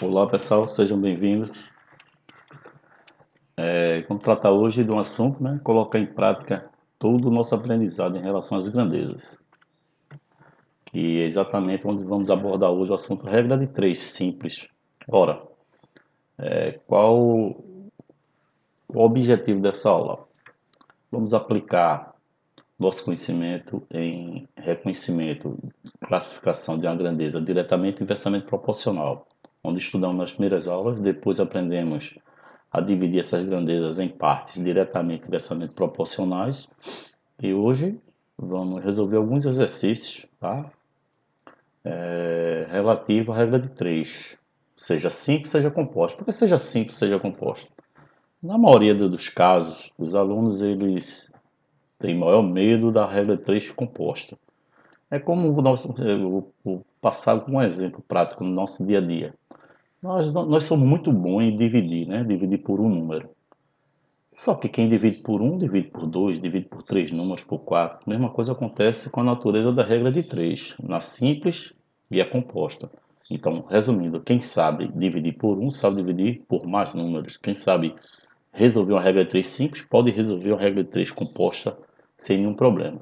Olá pessoal, sejam bem-vindos. Vamos tratar hoje de um assunto, né? Colocar em prática todo o nosso aprendizado em relação às grandezas, que é exatamente onde vamos abordar hoje o assunto regra de três, simples. Ora, qual o objetivo dessa aula? Vamos aplicar nosso conhecimento em reconhecimento, classificação de uma grandeza diretamente e inversamente proporcional, onde estudamos nas primeiras aulas, depois aprendemos a dividir essas grandezas em partes diretamente e inversamente proporcionais. E hoje vamos resolver alguns exercícios, tá? Relativo à regra de 3, seja simples, seja composto. Por que seja simples, seja composto? Na maioria dos casos, os alunos eles têm maior medo da regra de 3 composta. É como o passar com um exemplo prático no nosso dia a dia. Nós somos muito bons em dividir, né? Dividir por um número. Só que quem divide por um, divide por 2, divide por 3 números, por 4. A mesma coisa acontece com a natureza da regra de 3, na simples e a composta. Então, resumindo, quem sabe dividir por um, sabe dividir por mais números. Quem sabe resolver uma regra de 3 simples, pode resolver uma regra de 3 composta sem nenhum problema.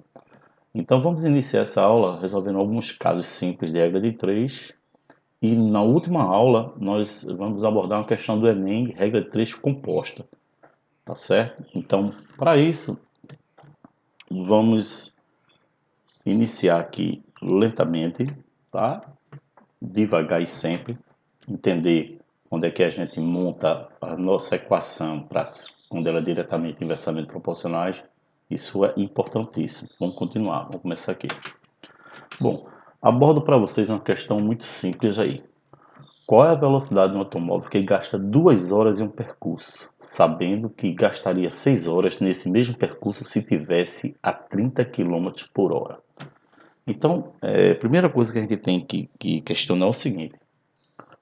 Então, vamos iniciar essa aula resolvendo alguns casos simples de regra de 3. E na última aula, nós vamos abordar uma questão do Enem, regra de 3 composta. Tá certo? Então, para isso, vamos iniciar aqui lentamente, tá? Devagar e sempre. Entender onde é que a gente monta a nossa equação para quando ela é diretamente e inversamente proporcionais. Isso é importantíssimo. Vamos continuar. Vamos começar aqui. Bom, abordo para vocês uma questão muito simples aí. Qual é a velocidade de um automóvel que gasta 2 horas em um percurso, sabendo que gastaria 6 horas nesse mesmo percurso se tivesse a 30 quilômetros por hora? Então, a primeira coisa que a gente tem que questionar é o seguinte: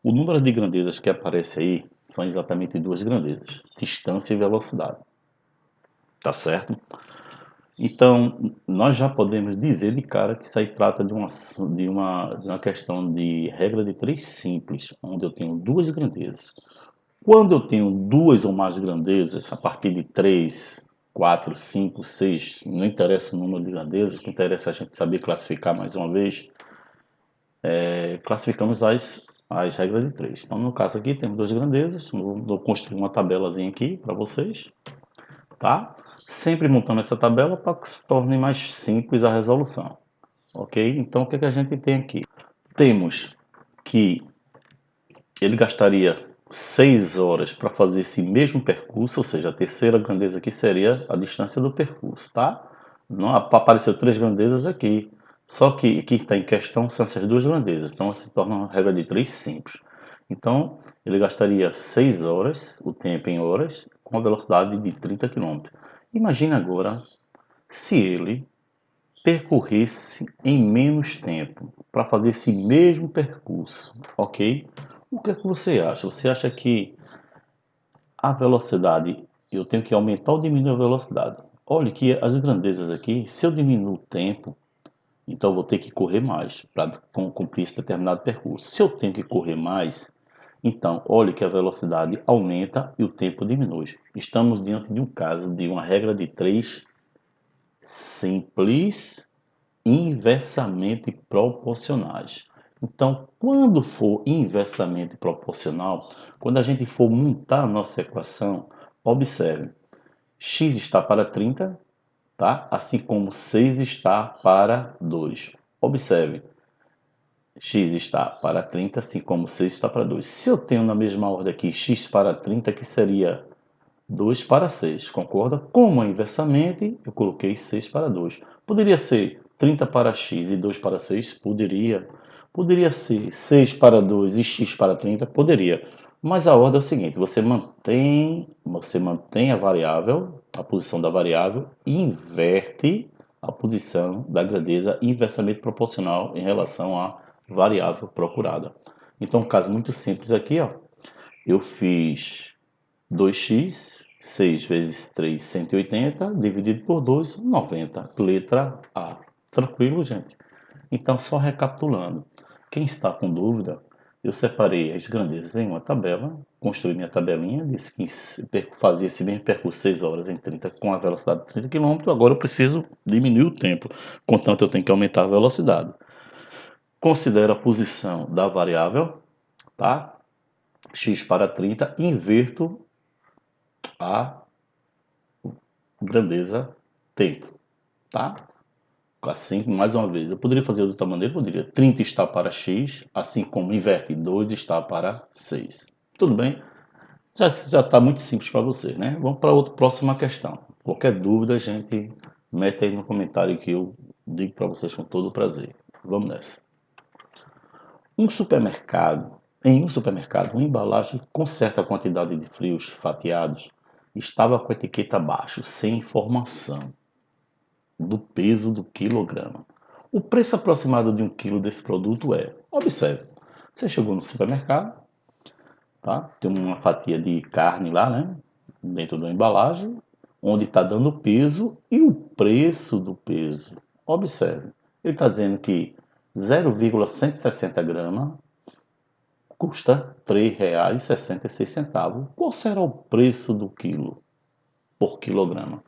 o número de grandezas que aparece aí são exatamente duas grandezas, distância e velocidade. Tá certo? Então, nós já podemos dizer de cara que isso aí trata de uma questão de regra de três simples, onde eu tenho duas grandezas. Quando eu tenho duas ou mais grandezas, a partir de 3, 4, 5, 6, não interessa o número de grandezas, o que interessa é a gente saber classificar mais uma vez, classificamos as regras de 3. Então, no caso aqui, temos duas grandezas, vou construir uma tabelazinha aqui para vocês, tá? Sempre montando essa tabela para que se torne mais simples a resolução, ok? Então, o que a gente tem aqui? Temos que ele gastaria 6 horas para fazer esse mesmo percurso, ou seja, a terceira grandeza aqui seria a distância do percurso, tá? Não apareceu três grandezas aqui, só que o que está em questão são essas duas grandezas, então se torna uma regra de 3 simples. Então, ele gastaria 6 horas, o tempo em horas, com a velocidade de 30 quilômetros. Imagine agora se ele percorresse em menos tempo para fazer esse mesmo percurso, ok? O que é que você acha? Você acha que a velocidade, eu tenho que aumentar ou diminuir a velocidade? Olhe que as grandezas aqui, se eu diminuo o tempo, então eu vou ter que correr mais para cumprir esse determinado percurso. Se eu tenho que correr mais, então olhe que a velocidade aumenta e o tempo diminui. Estamos diante de um caso de uma regra de 3 simples, inversamente proporcionais. Então, quando for inversamente proporcional, quando a gente for montar a nossa equação, observe, x está para 30, tá? Assim como 6 está para 2. Observe, x está para 30, assim como 6 está para 2. Se eu tenho na mesma ordem aqui x para 30, que seria 2 para 6, concorda? Como é inversamente, eu coloquei 6 para 2. Poderia ser 30 para x e 2 para 6? Poderia. Poderia ser 6 para 2 e x para 30? Poderia. Mas a ordem é o seguinte, você mantém a variável, a posição da variável, e inverte a posição da grandeza inversamente proporcional em relação à variável procurada. Então, um caso muito simples aqui, ó, eu fiz 2x, 6 vezes 3, 180, dividido por 2, 90. Letra A. Tranquilo, gente? Então, só recapitulando. Quem está com dúvida, eu separei as grandezas em uma tabela, construí minha tabelinha, disse que fazia esse mesmo percurso 6 horas em 30 com a velocidade de 30 km, agora eu preciso diminuir o tempo, contanto eu tenho que aumentar a velocidade. Considero a posição da variável, tá? X para 30, inverto a grandeza tempo, tá? Assim, mais uma vez, eu poderia fazer de outra maneira, poderia. 30 está para x, assim como inverte 2 está para 6. Tudo bem? Já está muito simples para você, né? Vamos para outra próxima questão. Qualquer dúvida, a gente mete aí no comentário que eu digo para vocês com todo o prazer. Vamos nessa. Em um supermercado, uma embalagem com certa quantidade de frios fatiados estava com a etiqueta abaixo, sem informação do peso do quilograma. O preço aproximado de 1 quilo desse produto é, observe, você chegou no supermercado, tá? Tem uma fatia de carne lá, né? Dentro da embalagem, onde está dando peso e o preço do peso. Observe, ele está dizendo que 0,160 gramas custa R$ 3,66. Qual será o preço do quilo por quilograma?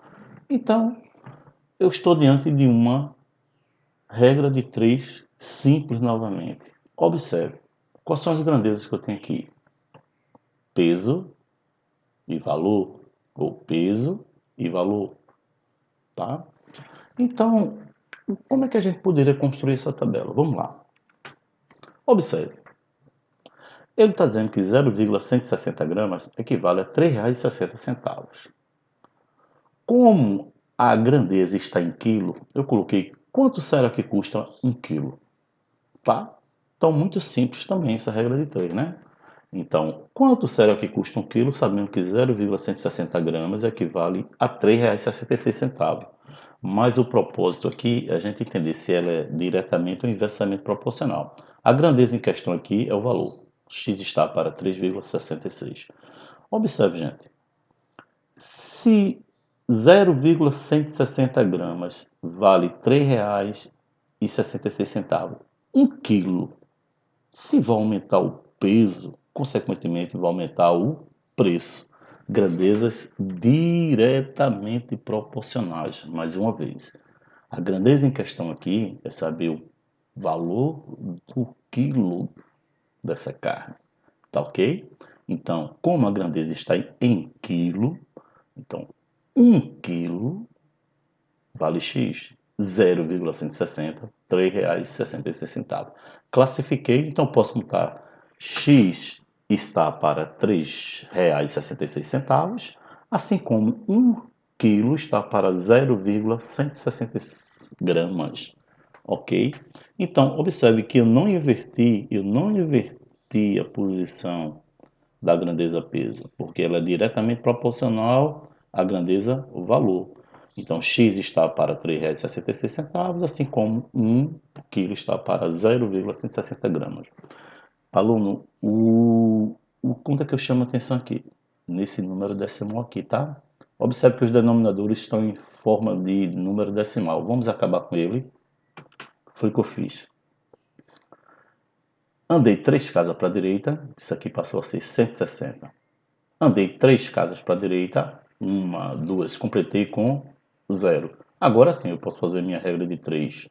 Então, eu estou diante de uma regra de 3 simples novamente. Observe, quais são as grandezas que eu tenho aqui? Peso e valor, ou peso e valor, tá? Então, como é que a gente poderia construir essa tabela? Vamos lá. Observe, ele está dizendo que 0,160 gramas equivale a R$ 3,60. Como a grandeza está em quilo, eu coloquei quanto será que custa 1 quilo, tá? Então, muito simples também essa regra de 3, né? Então, quanto será que custa 1 quilo, sabendo que 0,160 gramas equivale a R$ 3,66. Mas o propósito aqui é a gente entender se ela é diretamente ou inversamente proporcional. A grandeza em questão aqui é o valor. X está para 3,66. Observe, gente. Se 0,160 gramas vale R$ 3,66, 1 quilo, se vai aumentar o peso, consequentemente vai aumentar o preço. Grandezas diretamente proporcionais, mais uma vez. A grandeza em questão aqui é saber o valor do quilo dessa carne, tá ok? Então, como a grandeza está em quilo, então 1 quilo vale X, 0,160, R$ 3,66. Classifiquei, então posso botar X está para R$ 3,66, assim como 1 quilo está para 0,160 gramas, ok? Então, observe que eu não inverti a posição da grandeza peso, porque ela é diretamente proporcional à grandeza valor. Então, X está para R$ 3,66, assim como 1 quilo está para 0,160 gramas. Aluno, quanto é que eu chamo a atenção aqui? Nesse número decimal aqui, tá? Observe que os denominadores estão em forma de número decimal. Vamos acabar com ele. Foi o que eu fiz. Andei 3 casas para a direita, isso aqui passou a ser 160. Andei 3 casas para a direita, 1, 2, completei com 0. Agora sim, eu posso fazer minha regra de 3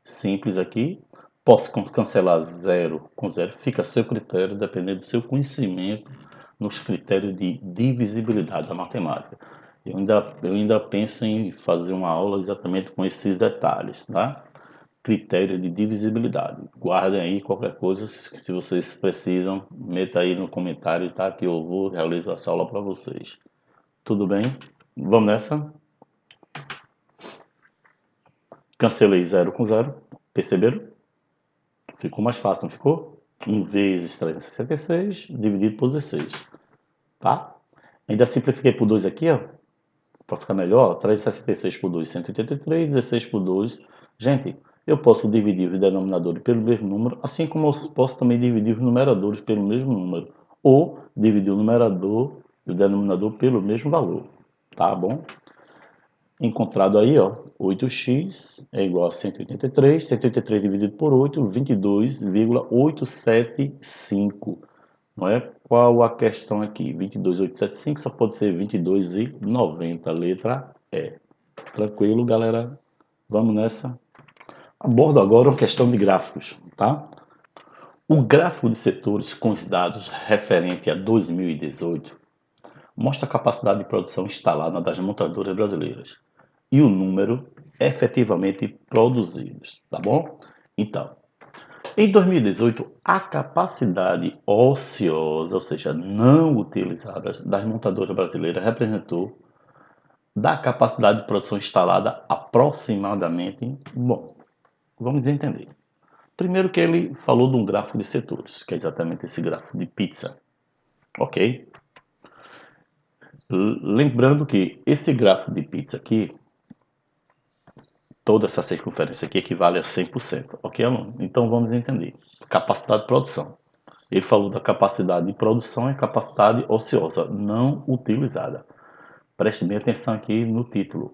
simples aqui. Posso cancelar 0 com 0, fica a seu critério, dependendo do seu conhecimento nos critérios de divisibilidade da matemática. Eu ainda penso em fazer uma aula exatamente com esses detalhes, tá? Critério de divisibilidade. Guardem aí qualquer coisa, se vocês precisam, meta aí no comentário, tá? Que eu vou realizar essa aula para vocês. Tudo bem? Vamos nessa? Cancelei 0 com 0. Perceberam? Ficou mais fácil, não ficou? 1 vezes 366 dividido por 16. Tá? Ainda simplifiquei por 2 aqui, ó. Para ficar melhor, 366 por 2, 183, 16 por 2. Gente, eu posso dividir os denominadores pelo mesmo número, assim como eu posso também dividir os numeradores pelo mesmo número. Ou dividir o numerador e o denominador pelo mesmo valor. Tá bom? encontrado aí, ó, 8x é igual a 183, 183 dividido por 8, 22,875. Não é? Qual a questão aqui? 22,875 só pode ser 22,90, letra E. Tranquilo, galera? Vamos nessa. Abordo agora uma questão de gráficos, tá? O gráfico de setores com os dados referente a 2018 mostra a capacidade de produção instalada das montadoras brasileiras e o número efetivamente produzidos, tá bom? Então, em 2018, a capacidade ociosa, ou seja, não utilizada das montadoras brasileiras representou da capacidade de produção instalada aproximadamente, bom, vamos entender. Primeiro que ele falou de um gráfico de setores, que é exatamente esse gráfico de pizza, ok? Lembrando que esse gráfico de pizza aqui, toda essa circunferência aqui equivale a 100%, ok, aluno? Então vamos entender. Capacidade de produção. Ele falou da capacidade de produção e capacidade ociosa, não utilizada. Preste bem atenção aqui no título.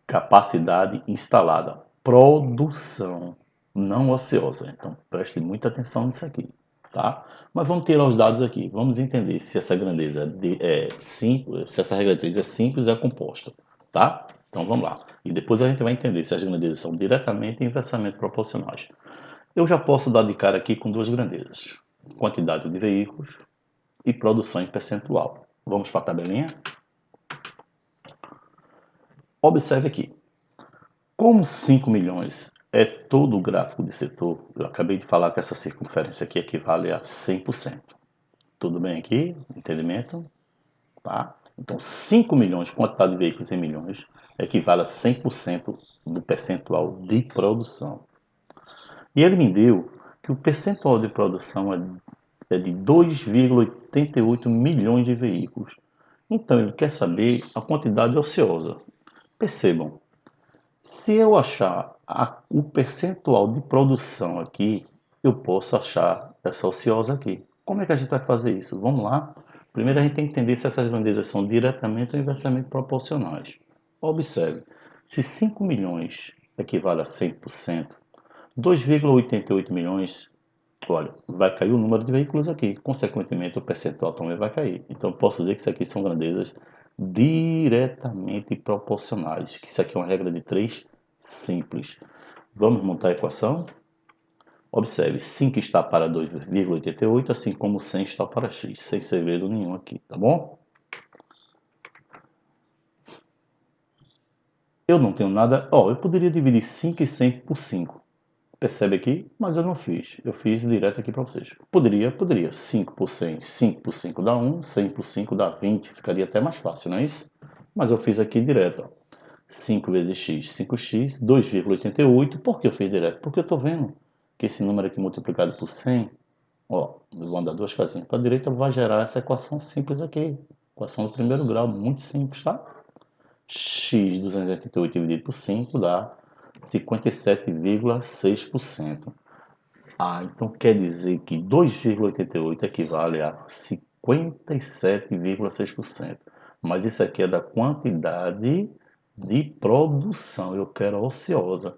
Capacidade instalada. Produção, não ociosa. Então preste muita atenção nisso aqui, tá? Mas vamos tirar os dados aqui. Vamos entender se essa grandeza é simples, se essa regra de 3 é simples ou é composta, tá? Então vamos lá. E depois a gente vai entender se as grandezas são diretamente e inversamente proporcionais. Eu já posso dar de cara aqui com duas grandezas: quantidade de veículos e produção em percentual. Vamos para a tabelinha? Observe aqui. Como 5 milhões é todo o gráfico de setor, eu acabei de falar que essa circunferência aqui equivale a 100%. Tudo bem aqui? Entendimento? Tá? Então, 5 milhões, quantidade de veículos em milhões, equivale a 100% do percentual de produção. E ele me deu que o percentual de produção é de 2,88 milhões de veículos. Então, ele quer saber a quantidade ociosa. Percebam, se eu achar o percentual de produção aqui, eu posso achar essa ociosa aqui. Como é que a gente vai fazer isso? Vamos lá. Primeiro a gente tem que entender se essas grandezas são diretamente ou inversamente proporcionais. Observe, se 5 milhões equivale a 100%, 2,88 milhões, olha, vai cair o número de veículos aqui. Consequentemente, o percentual também vai cair. Então, posso dizer que isso aqui são grandezas diretamente proporcionais. Que isso aqui é uma regra de 3 simples. Vamos montar a equação? Observe, 5 está para 2,88, assim como 100 está para x. Sem segredo nenhum aqui, tá bom? Eu não tenho nada... eu poderia dividir 5 e 100 por 5. Percebe aqui? Mas eu não fiz. Eu fiz direto aqui para vocês. Poderia. 5 por 100, 5 por 5 dá 1, 100 por 5 dá 20. Ficaria até mais fácil, não é isso? Mas eu fiz aqui direto. 5 vezes x, 5x, 2,88. Por que eu fiz direto? Porque eu estou vendo que esse número aqui multiplicado por 100, vou andar duas casinhas para a direita, vai gerar essa equação simples aqui. Equação do primeiro grau, muito simples, tá? X 288 dividido por 5 dá 57,6%. Então quer dizer que 2,88 equivale a 57,6%. Mas isso aqui é da quantidade de produção. Eu quero a ociosa.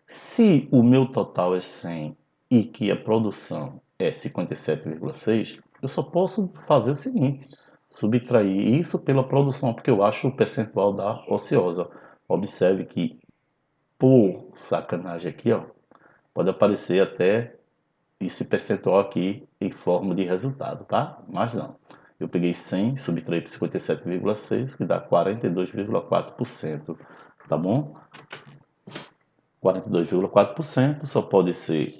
Se o meu total é 100 e que a produção é 57,6, eu só posso fazer o seguinte: subtrair isso pela produção, porque eu acho o percentual da ociosa. Observe que, por sacanagem aqui, pode aparecer até esse percentual aqui em forma de resultado, tá? Mas não. Eu peguei 100, subtraí para 57,6, que dá 42,4%, tá bom? 42,4% só pode ser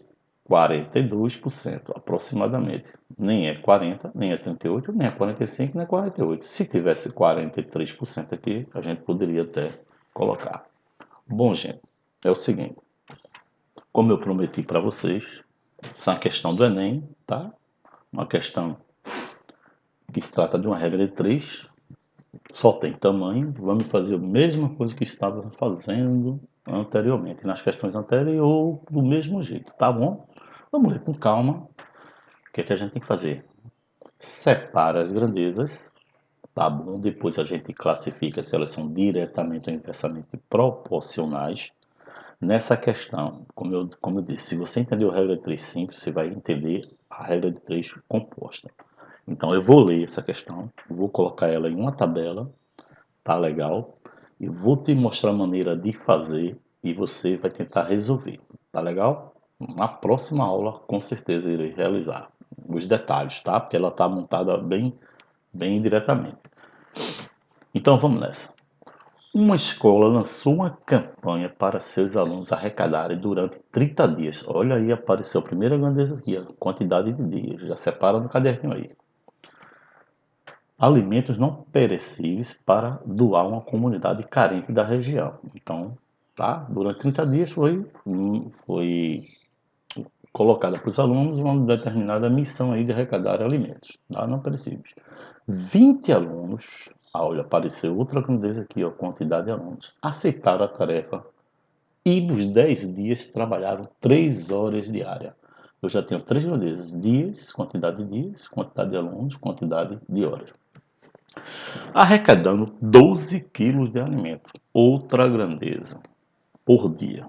42% aproximadamente. Nem é 40, nem é 38, nem é 45, nem é 48. Se tivesse 43% aqui, a gente poderia até colocar. Bom, gente, é o seguinte. Como eu prometi para vocês, essa é uma questão do Enem, tá? Uma questão que se trata de uma regra de 3, só tem tamanho. Vamos fazer a mesma coisa que estava fazendo anteriormente, nas questões anteriores, ou do mesmo jeito, tá bom? Vamos ler com calma. O que é que a gente tem que fazer? Separa as grandezas, tá bom? Depois a gente classifica se elas são diretamente ou inversamente proporcionais. Nessa questão, como eu disse, se você entendeu a regra de 3 simples, você vai entender a regra de 3 composta. Então eu vou ler essa questão, vou colocar ela em uma tabela, tá legal? E vou te mostrar a maneira de fazer e você vai tentar resolver, tá legal? Na próxima aula, com certeza, irei realizar os detalhes, tá? Porque ela está montada bem diretamente. Então vamos nessa. Uma escola lançou uma campanha para seus alunos arrecadarem durante 30 dias. Olha aí, apareceu a primeira grandeza aqui, a quantidade de dias. Já separa no caderninho aí. Alimentos não perecíveis para doar a uma comunidade carente da região. Então, tá? Durante 30 dias foi colocada para os alunos uma determinada missão aí de arrecadar alimentos, tá? Não perecíveis. 20 alunos, olha, apareceu outra grandeza aqui, ó, quantidade de alunos, aceitaram a tarefa e nos 10 dias trabalharam 3 horas diárias. Eu já tenho 3 grandezas, dias, quantidade de alunos, quantidade de horas. Arrecadando 12 quilos de alimento, outra grandeza, por dia.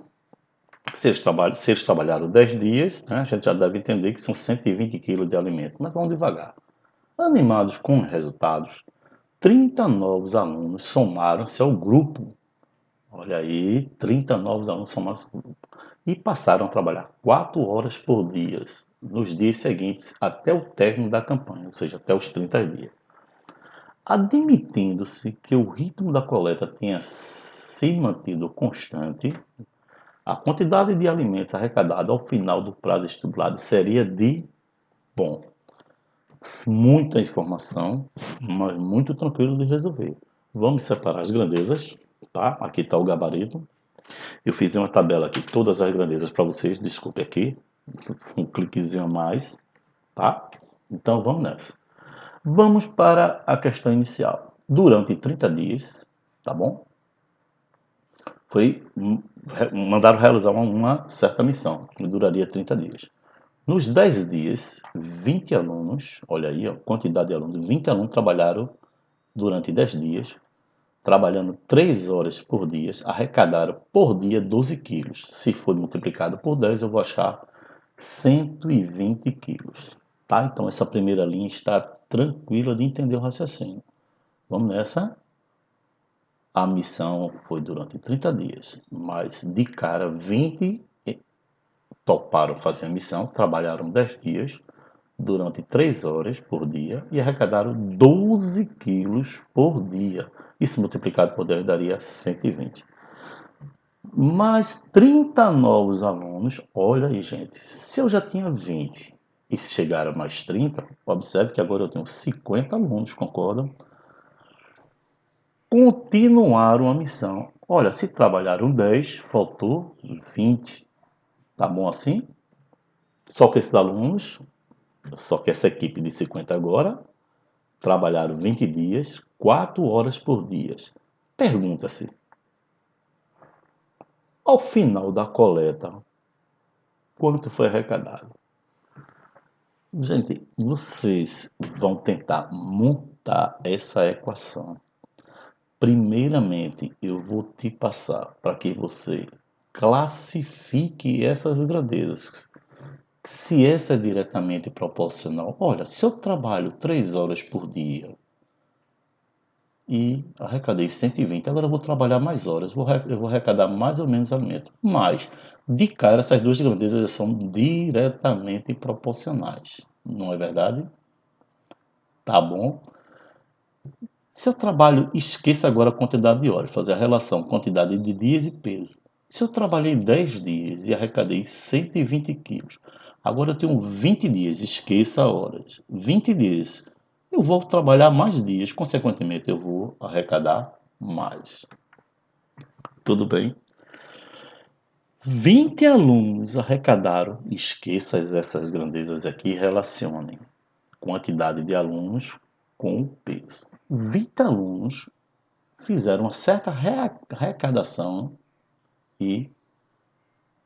Se eles trabalharam 10 dias, né, a gente já deve entender que são 120 quilos de alimento, mas vamos devagar. Animados com os resultados, 30 novos alunos somaram-se ao grupo. Olha aí, 30 novos alunos somaram-se ao grupo. E passaram a trabalhar 4 horas por dia, nos dias seguintes, até o término da campanha, ou seja, até os 30 dias. Admitindo-se que o ritmo da coleta tenha se mantido constante, a quantidade de alimentos arrecadada ao final do prazo estipulado seria de, bom, muita informação, mas muito tranquilo de resolver. Vamos separar as grandezas, tá? Aqui está o gabarito. Eu fiz uma tabela aqui, todas as grandezas para vocês, desculpe aqui, um cliquezinho a mais, tá? Então vamos nessa. Vamos para a questão inicial. Durante 30 dias, tá bom? Mandaram realizar uma certa missão, que duraria 30 dias. Nos 10 dias, 20 alunos, olha aí a quantidade de alunos, 20 alunos trabalharam durante 10 dias, trabalhando 3 horas por dia, arrecadaram por dia 12 quilos. Se for multiplicado por 10, eu vou achar 120 quilos. Tá? Então essa primeira linha está tranquila de entender o raciocínio. Vamos nessa? A missão foi durante 30 dias, mas de cara 20 toparam fazer a missão, trabalharam 10 dias, durante 3 horas por dia e arrecadaram 12 quilos por dia. Isso multiplicado por 10 daria 120. Mais 30 novos alunos, olha aí gente, se eu já tinha 20 e chegaram mais 30, observe que agora eu tenho 50 alunos, concordam? Continuaram a missão. Olha, se trabalharam 10, faltou 20. Tá bom assim? Só que esses alunos, só que essa equipe de 50 agora, trabalharam 20 dias, 4 horas por dia. Pergunta-se, ao final da coleta, quanto foi arrecadado? Gente, vocês vão tentar montar essa equação. Primeiramente, eu vou te passar para que você classifique essas grandezas. Se essa é diretamente proporcional, olha, se eu trabalho 3 horas por dia e arrecadei 120, agora eu vou trabalhar mais horas, eu vou arrecadar mais ou menos alimento. Mas, de cara, essas duas grandezas são diretamente proporcionais. Não é verdade? Tá bom? Se eu trabalho, esqueça agora a quantidade de horas, fazer a relação quantidade de dias e peso. Se eu trabalhei 10 dias e arrecadei 120 quilos, agora eu tenho 20 dias, esqueça horas. 20 dias, eu vou trabalhar mais dias, consequentemente eu vou arrecadar mais. Tudo bem? 20 alunos arrecadaram, esqueça essas grandezas aqui, relacionem quantidade de alunos com o peso. 20 alunos fizeram uma certa arrecadação e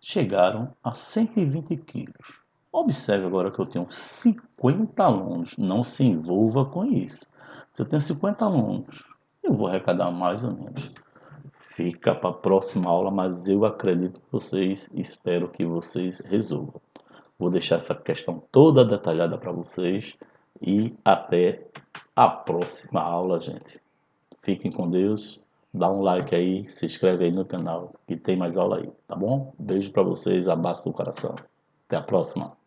chegaram a 120 quilos. Observe agora que eu tenho 50 alunos. Não se envolva com isso. Se eu tenho 50 alunos, eu vou arrecadar mais ou menos. Fica para a próxima aula, mas eu acredito em vocês e espero que vocês resolvam. Vou deixar essa questão toda detalhada para vocês e até a próxima aula, gente. Fiquem com Deus. Dá um like aí, se inscreve aí no canal que tem mais aula aí, tá bom? Beijo para vocês, abraço do coração. Até a próxima.